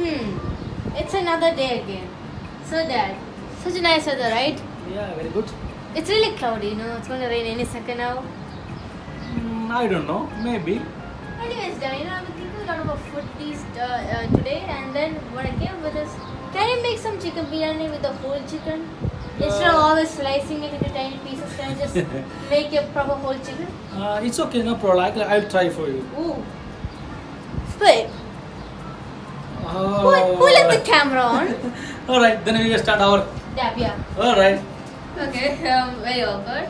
It's another day again. So Dad, such a nice weather, right? Yeah, very good. It's really cloudy, it's going to rain any second now. I don't know, maybe. Anyways, Dad, I've been thinking a lot about food today, and then what I came with is, can you make some chicken biryani with the whole chicken? Instead of always slicing it into tiny pieces, can you just make a proper whole chicken? It's okay, no problem. I'll try for you. Ooh. Wait. Who left the camera on? Alright, then we will start our... Yeah. Alright. Okay, very awkward.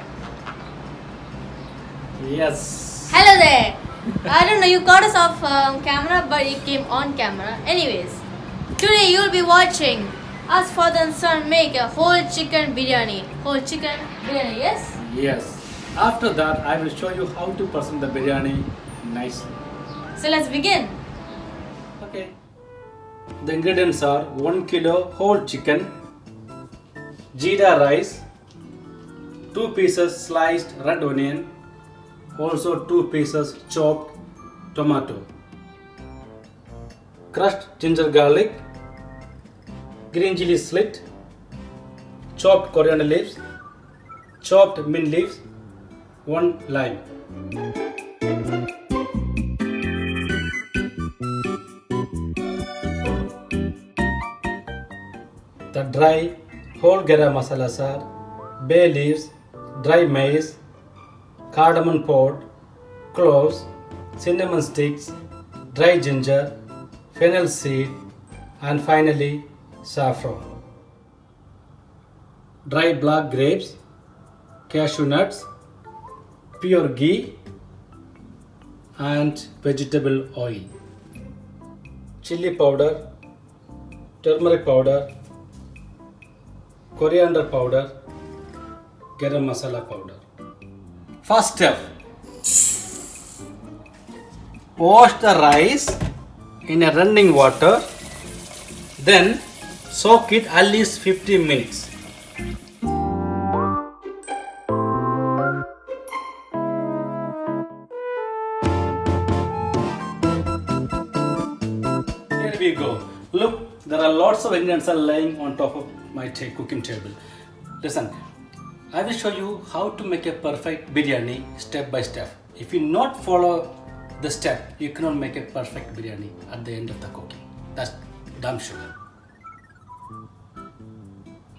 Yes. Hello there. I don't know, you caught us off camera, but you came on camera. Anyways, today you'll be watching us father and son make a whole chicken biryani. Whole chicken biryani, yes? Yes. After that, I will show you how to present the biryani nicely. So let's begin. Okay. The ingredients are 1 kilo whole chicken, jeera rice, 2 pieces sliced red onion, also 2 pieces chopped tomato, crushed ginger garlic, green chili slit, chopped coriander leaves, chopped mint leaves, 1 lime. The dry whole garam masala sir, bay leaves, dry maize, cardamom powder, cloves, cinnamon sticks, dry ginger, fennel seed, and finally saffron. Dry black grapes, cashew nuts, pure ghee, and vegetable oil. Chili powder, turmeric powder, coriander powder, garam masala powder. First step, wash the rice in a running water, then soak it at least 15 minutes. Here we go. Look, there are lots of ingredients lying on top of my cooking table. Listen, I will show you how to make a perfect biryani step by step. If you not follow the step, you cannot make a perfect biryani at the end of the cooking. That's damn sure.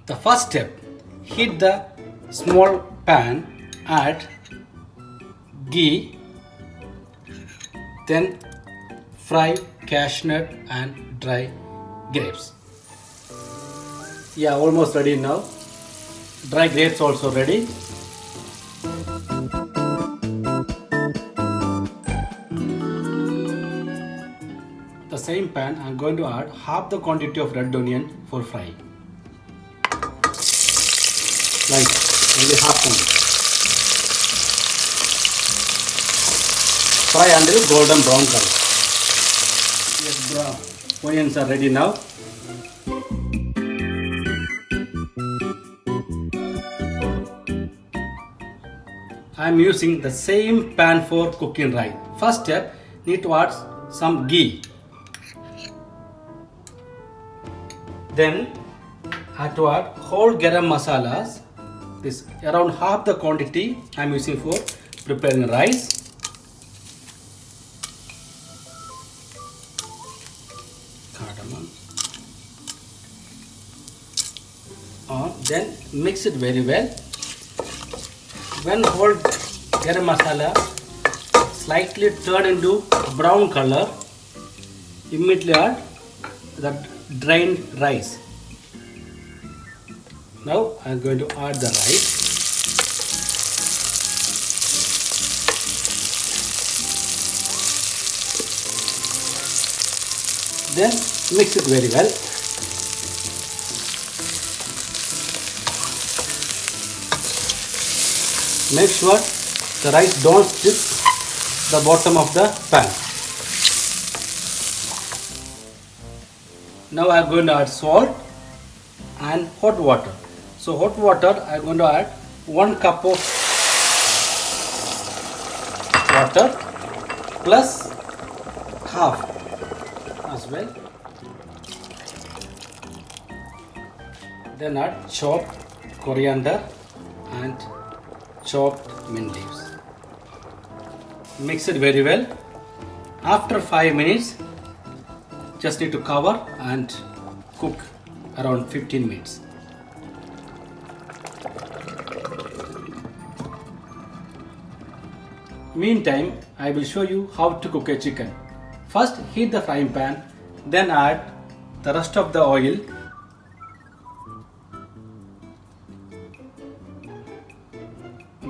The first step, heat the small pan, add ghee, then fry cashew nut and dry grapes. Yeah, almost ready now. Dry grapes also ready. The same pan, I am going to add half the quantity of red onion for frying. Like only half one. Fry until golden brown color. Yes, brown onions are ready now. I am using the same pan for cooking rice. First step, need to add some ghee. Then I have to add whole garam masalas. This around half the quantity I am using for preparing rice. Cardamom. Then mix it very well. When whole garam masala slightly turn into brown color, immediately add the drained rice. Now I am going to add the rice. Then mix it very well. Make sure the rice don't stick the bottom of the pan. Now I am going to add salt and hot water. So hot water I am going to add 1 cup of water plus half as well. Then add chopped coriander and chopped mint leaves. Mix it very well. After 5 minutes, just need to cover and cook around 15 minutes. Meantime, I will show you how to cook a chicken. First, heat the frying pan, then add the rest of the oil.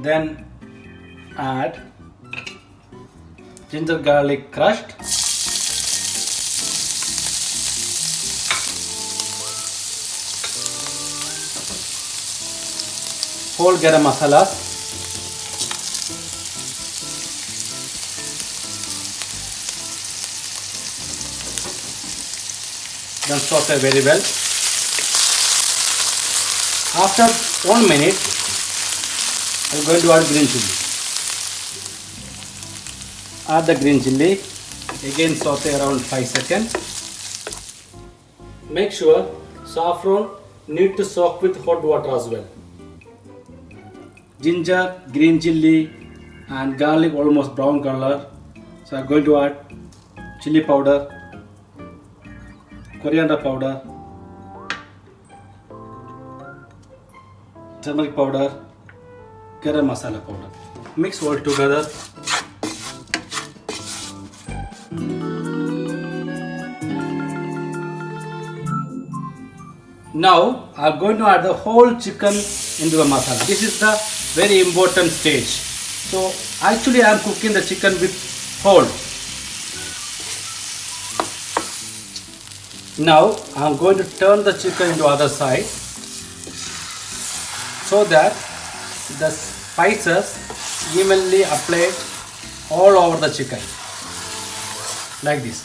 Then add ginger garlic crushed, whole garam masalas, then saute very well. After 1 minute, I am going to add green chilli. Add the green chilli, again saute around 5 seconds. Make sure saffron need to soak with hot water as well. Ginger, green chilli and garlic almost brown color. So I am going to add chili powder, coriander powder, turmeric powder, garam masala powder. Mix all together. Now I am going to add the whole chicken into the masala. This is the very important stage. So actually I am cooking the chicken with whole. Now I am going to turn the chicken into other side so that the spices evenly applied all over the chicken, like this.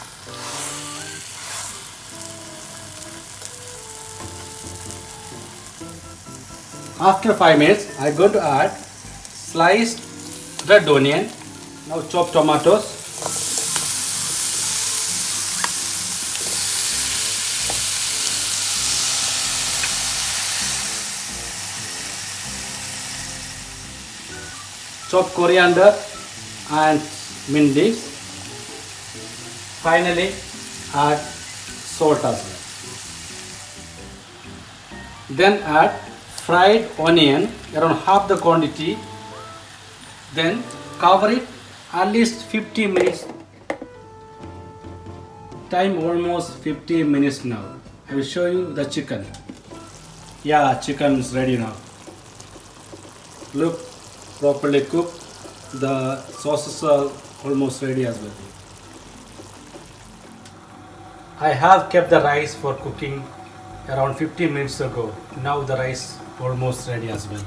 After 5 minutes, I am going to add sliced red onion, now chopped tomatoes, chopped coriander and mint leaves. Finally, add salt as well. Then add fried onion around half the quantity. Then cover it at least 50 minutes. Time almost 15 minutes now. I will show you the chicken. Yeah, chicken is ready now. Look, properly cooked. The sauces are almost ready as well. I have kept the rice for cooking around 15 minutes ago. Now the rice almost ready as well.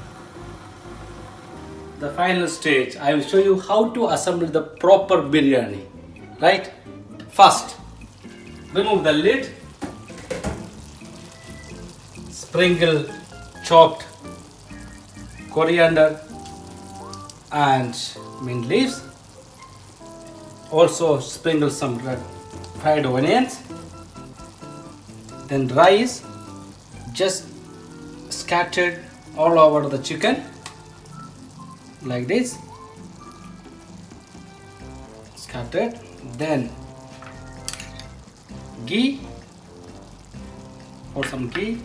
The final stage, I will show you how to assemble the proper biryani. Right? First, remove the lid. Sprinkle chopped coriander and mint leaves. Also sprinkle some fried onions. Then rice just scattered all over the chicken like this. Scattered. Then ghee, or some ghee.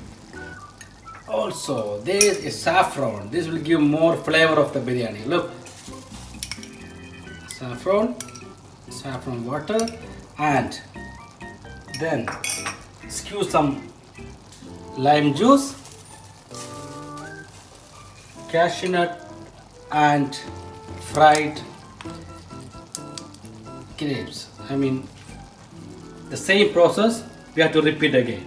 Also there is saffron. This will give more flavor of the biryani. Look, saffron water, and then squeeze some lime juice, cashew nut and fried grapes. I mean, the same process we have to repeat again.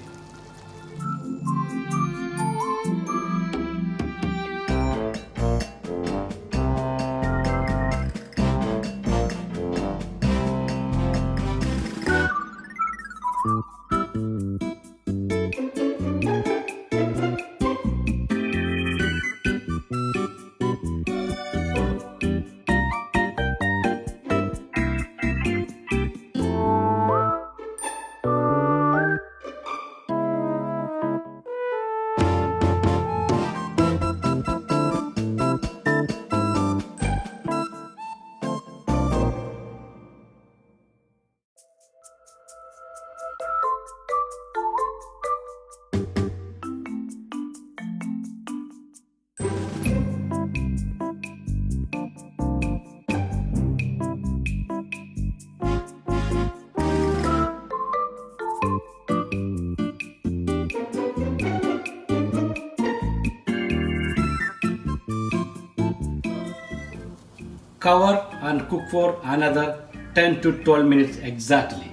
Cover and cook for another 10 to 12 minutes exactly.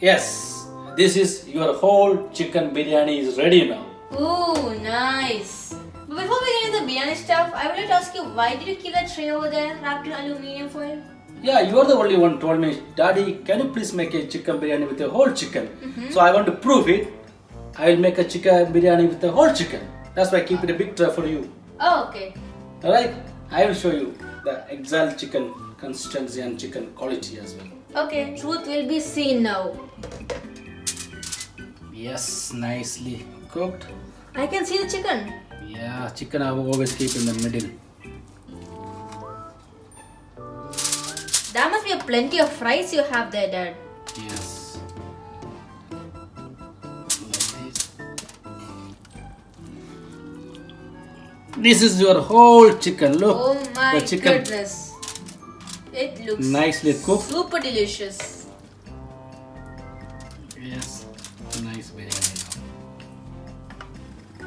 Yes, this is your whole chicken biryani is ready now. Ooh, nice. But before we get into the biryani stuff, I would like to ask you, why did you keep that tray over there wrapped in aluminium foil? Yeah, you are the only one told me, Daddy, can you please make a chicken biryani with a whole chicken? So I want to prove it. I will make a chicken biryani with a whole chicken. That's why I keep it a big tray for you. Oh, okay. Alright, I will show you the exact chicken consistency and chicken quality as well. Okay, truth will be seen now. Yes, nicely cooked. I can see the chicken. Yeah, chicken I will always keep in the middle. There must be plenty of fries you have there, Dad. Yes. This is your whole chicken. Look. Oh my the chicken goodness. It looks nicely cooked. super delicious. Yes. Nice biryani now.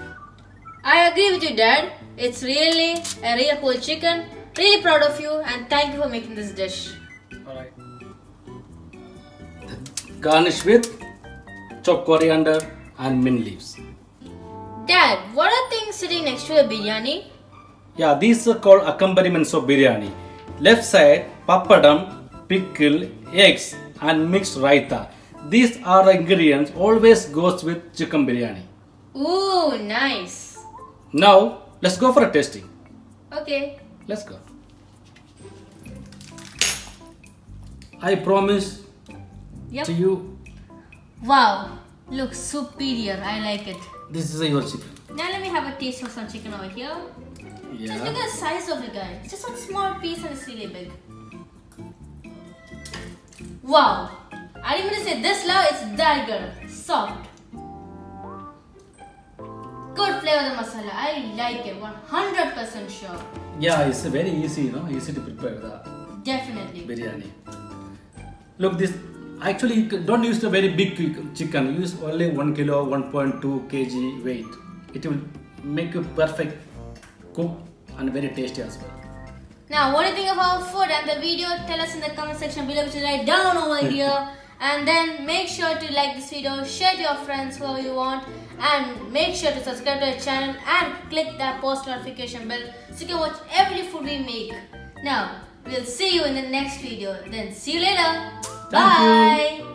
I agree with you, Dad. It's really a real whole chicken. Really proud of you and thank you for making this dish. Alright. Garnish with chopped coriander and mint leaves. Dad, what are things sitting next to the biryani? Yeah, these are called accompaniments of biryani. Left side, papadam, pickle, eggs and mixed raita. These are the ingredients always goes with chicken biryani. Ooh, nice. Now, let's go for a tasting. Okay. Let's go. I promise Yep. to you, Wow, looks superior. I like it. this is your chicken. Now let me have a taste of some chicken over here. Just look Yeah. at the size of it, guys. Just one small piece and it's really big. Wow. I didn't even say this loud, it's that good. Soft. Good flavor of the masala. I like it. 100% sure. Yeah, it's very easy, easy to prepare the Definitely. biryani. Look, this actually you don't use the very big chicken. Use only 1 kilo, 1.2 kg weight. It will make you perfect cook and very tasty as well. Now, what do you think of our food and the video? Tell us in the comment section below, which is right down over here. And then make sure to like this video, share to your friends whoever you want, and make sure to subscribe to our channel and click that post notification bell so you can watch every food we make. Now, we'll see you in the next video. Then see you later. Thank you. Bye.